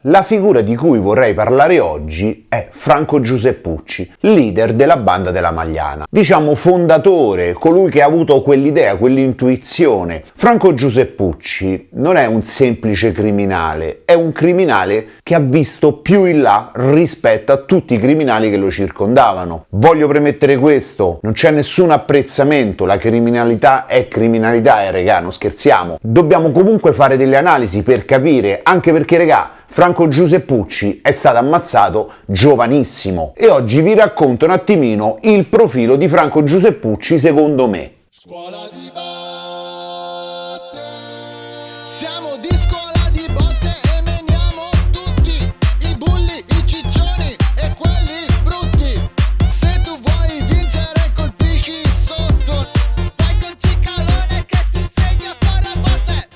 La figura di cui vorrei parlare oggi è Franco Giuseppucci, leader della banda della Magliana. Diciamo fondatore, colui che ha avuto quell'idea, quell'intuizione. Franco Giuseppucci non è un semplice criminale, è un criminale che ha visto più in là rispetto a tutti i criminali che lo circondavano. Voglio premettere questo, non c'è nessun apprezzamento, la criminalità è criminalità, regà, non scherziamo. Dobbiamo comunque fare delle analisi per capire, anche perché, regà, Franco Giuseppucci è stato ammazzato giovanissimo e oggi vi racconto un attimino il profilo di Franco Giuseppucci secondo me. Scuola di botte, siamo di scuola di botte e meniamo tutti i bulli, i ciccioni e quelli brutti. Se tu vuoi vincere colpisci sotto, vai con Cicalone che ti insegna a fare botte.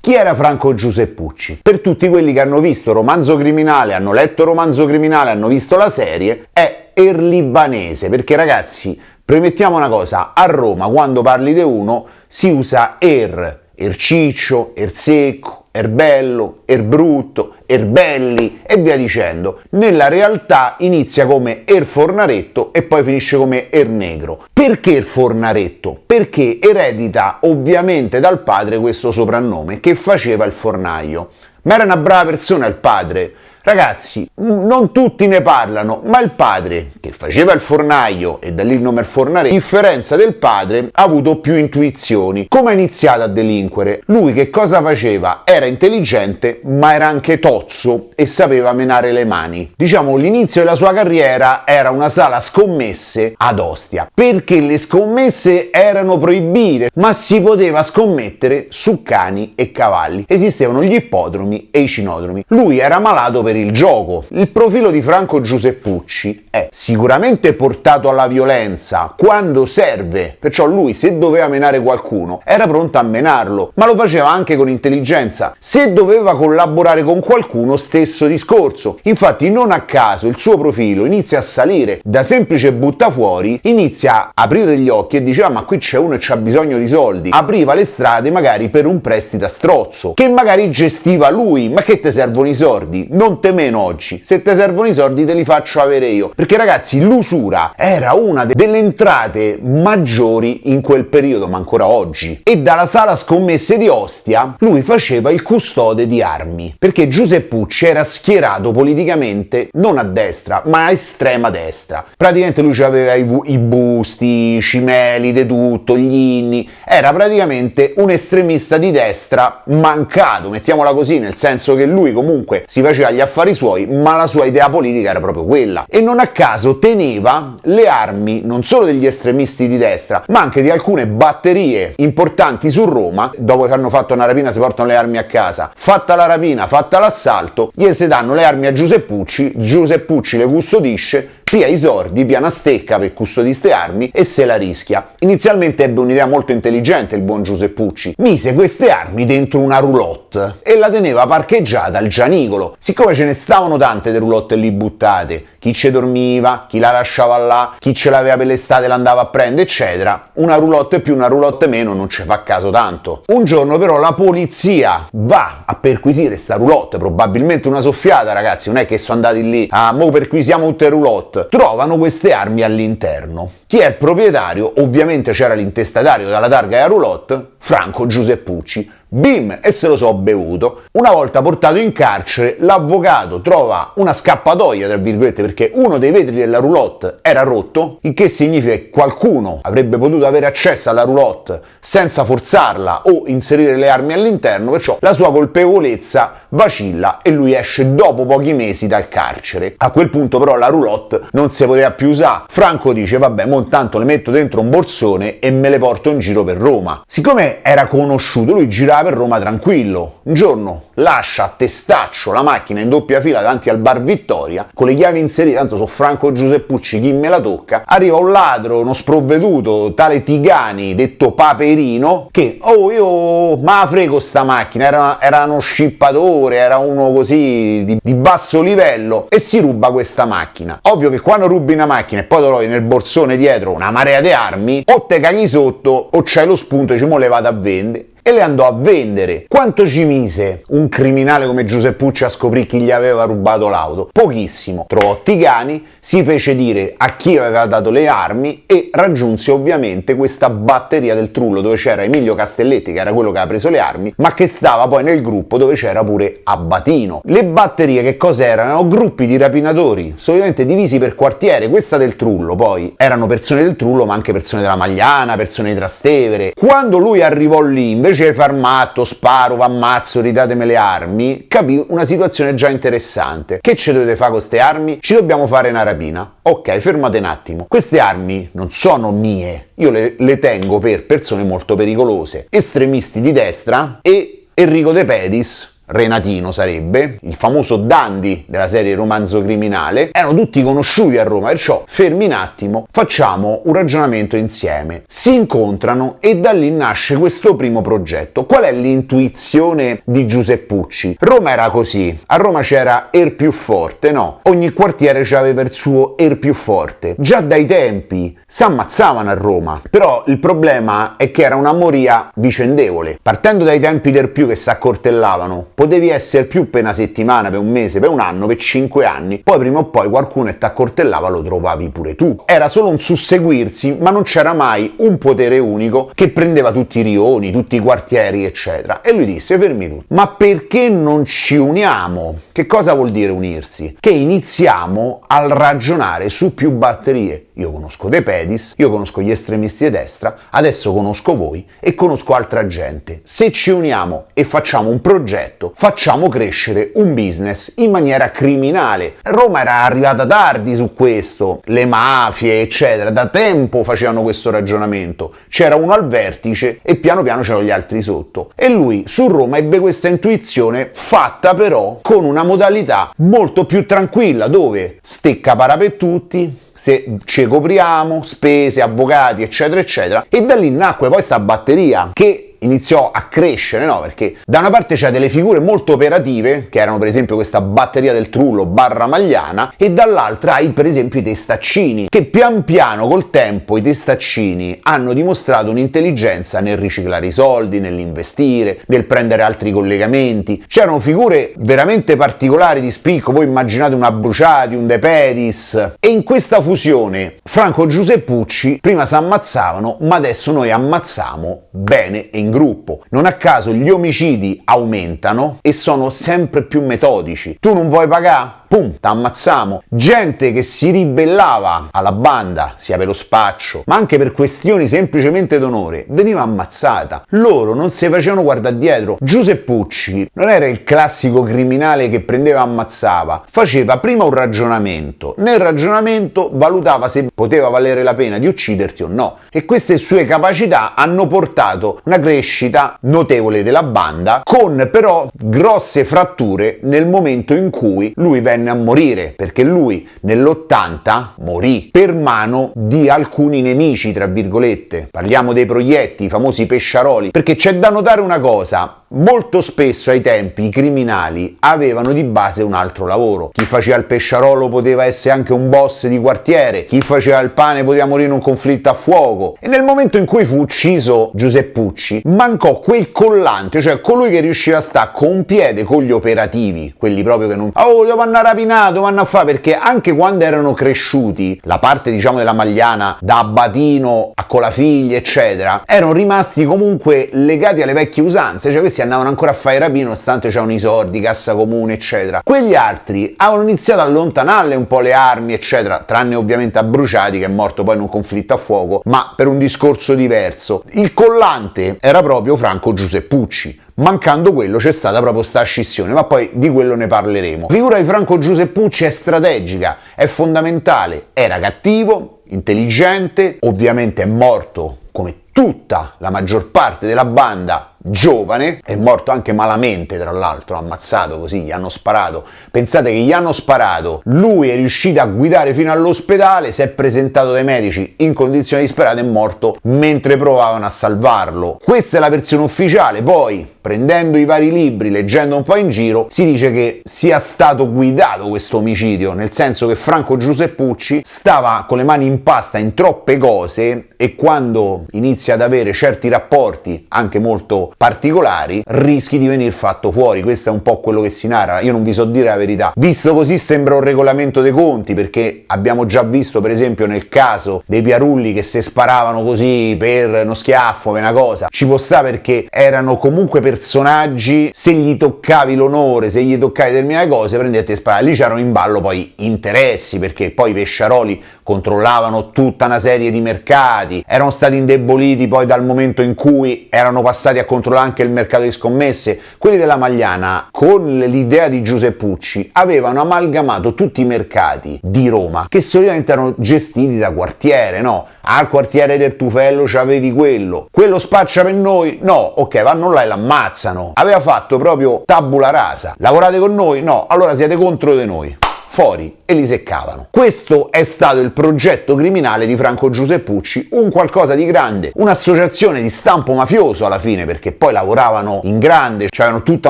Chi era Franco Giuseppucci? Per tutti quelli che hanno visto Romanzo Criminale, hanno letto Romanzo Criminale, hanno visto la serie, è erlibanese, perché ragazzi, premettiamo una cosa, a Roma quando parli di uno si usa erciccio, ersecco, erbello, erbrutto, erbelli e via dicendo. Nella realtà inizia come Erfornaretto e poi finisce come Ernegro. Perché Erfornaretto? Perché eredita ovviamente dal padre questo soprannome che faceva il fornaio. Ma era una brava persona il padre. Ragazzi, non tutti ne parlano, ma il padre, che faceva il fornaio e da lì il nome Erfornaretto, a differenza del padre, ha avuto più intuizioni. Come ha iniziato a delinquere? Lui che cosa faceva? Era intelligente, ma era anche tozzo e sapeva menare le mani. Diciamo, l'inizio della sua carriera era una sala scommesse ad Ostia, perché le scommesse erano proibite, ma si poteva scommettere su cani e cavalli. Esistevano gli ippodromi e i cinodromi. Lui era malato per il gioco. Il profilo di Franco Giuseppucci è sicuramente portato alla violenza quando serve, perciò lui se doveva menare qualcuno era pronto a menarlo, ma lo faceva anche con intelligenza. Se doveva collaborare con qualcuno, stesso discorso. Infatti non a caso il suo profilo inizia a salire, da semplice buttafuori inizia a aprire gli occhi e diceva ma qui c'è uno e c'ha bisogno di soldi, apriva le strade magari per un prestito a strozzo che magari gestiva lui. Ma che te servono i soldi? Non te meno oggi, se te servono i soldi te li faccio avere io, perché ragazzi l'usura era una delle entrate maggiori in quel periodo, ma ancora oggi. E dalla sala scommesse di Ostia lui faceva il custode di armi, perché Giuseppucci era schierato politicamente non a destra ma a estrema destra. Praticamente lui aveva i busti, i cimeli, di tutto, gli inni, era praticamente un estremista di destra mancato, mettiamola così, nel senso che lui comunque si faceva gli affari suoi, ma la sua idea politica era proprio quella. E non a caso teneva le armi non solo degli estremisti di destra, ma anche di alcune batterie importanti su Roma. Dopo che hanno fatto una rapina si portano le armi a casa. Fatta la rapina, fatta l'assalto, gli si danno le armi a Giuseppucci, Giuseppucci le custodisce, pia i sordi, piana stecca per custodire ste armi e se la rischia. Inizialmente ebbe un'idea molto intelligente il buon Giuseppucci. Mise queste armi dentro una roulotte e la teneva parcheggiata al Gianicolo. Siccome ce ne stavano tante de roulotte lì buttate, chi ci dormiva, chi la lasciava là, chi ce l'aveva per l'estate l'andava a prendere, eccetera, una roulotte più, una roulotte meno non ci fa caso tanto. Un giorno però la polizia va a perquisire sta roulotte, probabilmente una soffiata, ragazzi, non è che sono andati lì a mo perquisiamo tutte le roulotte. Trovano queste armi all'interno. Chi è il proprietario? Ovviamente c'era l'intestatario dalla targa della roulotte, Franco Giuseppucci. Bim! E se lo so bevuto. Una volta portato in carcere, l'avvocato trova una scappatoia, tra virgolette, perché uno dei vetri della roulotte era rotto, il che significa che qualcuno avrebbe potuto avere accesso alla roulotte senza forzarla o inserire le armi all'interno, perciò la sua colpevolezza vacilla e lui esce dopo pochi mesi dal carcere. A quel punto però la roulotte non si poteva più usare. Franco dice vabbè, mo intanto le metto dentro un borsone e me le porto in giro per Roma. Siccome era conosciuto, lui girava per Roma tranquillo. Un giorno lascia a testaccio la macchina in doppia fila davanti al bar Vittoria con le chiavi inserite, tanto so Franco Giuseppucci, chi me la tocca. Arriva un ladro, uno sprovveduto, tale Tigani, detto Paperino, che io ma frego sta macchina, era uno scippatore, era uno così di basso livello e si ruba questa macchina. Ovvio che quando rubi una macchina e poi trovi nel borsone dietro una marea di armi, o te caghi sotto o c'hai lo spunto e dici mo le vado a vendere. e le andò a vendere. Quanto ci mise un criminale come Giuseppucci a scoprire chi gli aveva rubato l'auto? Pochissimo. Trovò Tigani, si fece dire a chi aveva dato le armi e raggiunse ovviamente questa batteria del Trullo dove c'era Emilio Castelletti, che era quello che aveva preso le armi, ma che stava poi nel gruppo dove c'era pure Abatino. Le batterie che cos'erano? Erano gruppi di rapinatori, solitamente divisi per quartiere. Questa del Trullo poi erano persone del Trullo, ma anche persone della Magliana, persone di Trastevere. Quando lui arrivò lì, invece di far matto, sparo, v'ammazzo, ridatemi le armi, capì una situazione già interessante. Che ci dovete fare con queste armi? Ci dobbiamo fare una rapina. Ok, fermate un attimo. Queste armi non sono mie, io le tengo per persone molto pericolose, estremisti di destra e Enrico De Pedis, Renatino sarebbe, il famoso dandy della serie Romanzo Criminale, erano tutti conosciuti a Roma, perciò fermi un attimo, facciamo un ragionamento insieme. Si incontrano e da lì nasce questo primo progetto. Qual è l'intuizione di Giuseppucci? Roma era così, a Roma c'era Er più forte, no? Ogni quartiere aveva il suo Er più forte. Già dai tempi si ammazzavano a Roma, però il problema è che era una moria vicendevole. Partendo dai tempi del più che si accortellavano, potevi essere più per una settimana, per un mese, per un anno, per 5 anni, poi prima o poi qualcuno che ti accortellava lo trovavi pure tu. Era solo un susseguirsi, ma non c'era mai un potere unico che prendeva tutti i rioni, tutti i quartieri, eccetera. E lui disse, fermi tutti, ma perché non ci uniamo? Che cosa vuol dire unirsi? Che iniziamo a ragionare su più batterie. Io conosco De Pedis, io conosco gli estremisti di destra, adesso conosco voi e conosco altra gente. Se ci uniamo e facciamo un progetto, facciamo crescere un business in maniera criminale. Roma era arrivata tardi su questo, le mafie, eccetera, da tempo facevano questo ragionamento. C'era uno al vertice e piano piano c'erano gli altri sotto. E lui su Roma ebbe questa intuizione fatta però con una modalità molto più tranquilla, dove stecca para per tutti, se ci copriamo, spese, avvocati, eccetera, eccetera. E da lì nacque poi sta batteria che iniziò a crescere, no? Perché da una parte c'è delle figure molto operative, che erano per esempio questa batteria del Trullo barra Magliana, e dall'altra hai per esempio i testaccini, che pian piano col tempo i testaccini hanno dimostrato un'intelligenza nel riciclare i soldi, nell'investire, nel prendere altri collegamenti. C'erano figure veramente particolari di spicco, voi immaginate una Bruciati, un De Pedis, e in questa fusione Franco Giuseppucci prima si ammazzavano, ma adesso noi ammazziamo bene e in gruppo. Non a caso gli omicidi aumentano e sono sempre più metodici. Tu non vuoi pagare? Pum, t'ammazziamo. Gente che si ribellava alla banda, sia per lo spaccio, ma anche per questioni semplicemente d'onore, veniva ammazzata. Loro non si facevano guardare dietro. Giuseppucci non era il classico criminale che prendeva e ammazzava, faceva prima un ragionamento. Nel ragionamento valutava se poteva valere la pena di ucciderti o no. E queste sue capacità hanno portato una crescita notevole della banda, con però grosse fratture nel momento in cui lui venne a morire, perché lui nell'80 morì per mano di alcuni nemici, tra virgolette. Parliamo dei proietti, i famosi pesciaroli, perché c'è da notare una cosa. Molto spesso ai tempi i criminali avevano di base un altro lavoro. Chi faceva il pesciarolo poteva essere anche un boss di quartiere, chi faceva il pane poteva morire in un conflitto a fuoco. E nel momento in cui fu ucciso Giuseppucci, mancò quel collante, cioè colui che riusciva a stare con un piede con gli operativi, quelli proprio che non vanno a rapinato, vanno a fare, perché anche quando erano cresciuti, la parte diciamo della Magliana, da Abatino a Colafigli eccetera, erano rimasti comunque legati alle vecchie usanze, cioè questi andavano ancora a fare i rapini nonostante c'erano i soldi, cassa comune eccetera. Quegli altri avevano iniziato a allontanarle un po' le armi eccetera, tranne ovviamente a Bruciati che è morto poi in un conflitto a fuoco, ma per un discorso diverso. Il collante era proprio Franco Giuseppucci. Mancando quello c'è stata proprio sta scissione, ma poi di quello ne parleremo. La figura di Franco Giuseppucci è strategica, è fondamentale, era cattivo, intelligente, ovviamente è morto come tutta la maggior parte della banda giovane, è morto anche malamente tra l'altro, ammazzato così, gli hanno sparato. Pensate che gli hanno sparato, lui è riuscito a guidare fino all'ospedale, si è presentato dai medici in condizioni disperate, è morto mentre provavano a salvarlo. Questa è la versione ufficiale, poi prendendo i vari libri, leggendo un po' in giro, si dice che sia stato guidato questo omicidio, nel senso che Franco Giuseppucci stava con le mani in pasta in troppe cose e quando inizia ad avere certi rapporti, anche molto particolari, rischi di venire fatto fuori. Questo è un po' quello che si narra, io non vi so dire la verità. Visto così sembra un regolamento dei conti, perché abbiamo già visto per esempio nel caso dei Piarulli che se sparavano così per uno schiaffo, per una cosa, ci può stare perché erano comunque personaggi, se gli toccavi l'onore, se gli toccavi determinate cose, prendete e sparavi. Lì c'erano in ballo poi interessi, perché poi i Pesciaroli controllavano tutta una serie di mercati, erano stati indeboliti poi dal momento in cui erano passati a controllare anche il mercato di scommesse. Quelli della Magliana, con l'idea di Giuseppucci, avevano amalgamato tutti i mercati di Roma, che solitamente erano gestiti da quartiere, no? Al quartiere del Tufello c'avevi quello spaccia per noi, no, ok, vanno là e l'ammazzano. Aveva fatto proprio tabula rasa. Lavorate con noi? No, allora siete contro di noi. Fuori, e li seccavano. Questo è stato il progetto criminale di Franco Giuseppucci, un qualcosa di grande, un'associazione di stampo mafioso alla fine, perché poi lavoravano in grande, avevano tutta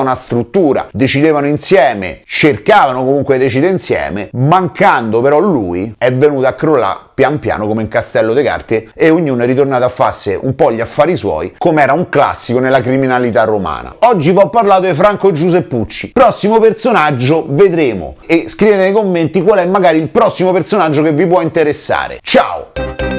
una struttura, decidevano insieme, cercavano comunque di decidere insieme, mancando però lui è venuto a crollare pian piano come un castello di carte e ognuno è ritornato a farsi un po' gli affari suoi, come era un classico nella criminalità romana. Oggi vi ho parlato di Franco Giuseppucci, prossimo personaggio vedremo, e scrivete nei commenti qual è magari il prossimo personaggio che vi può interessare. Ciao!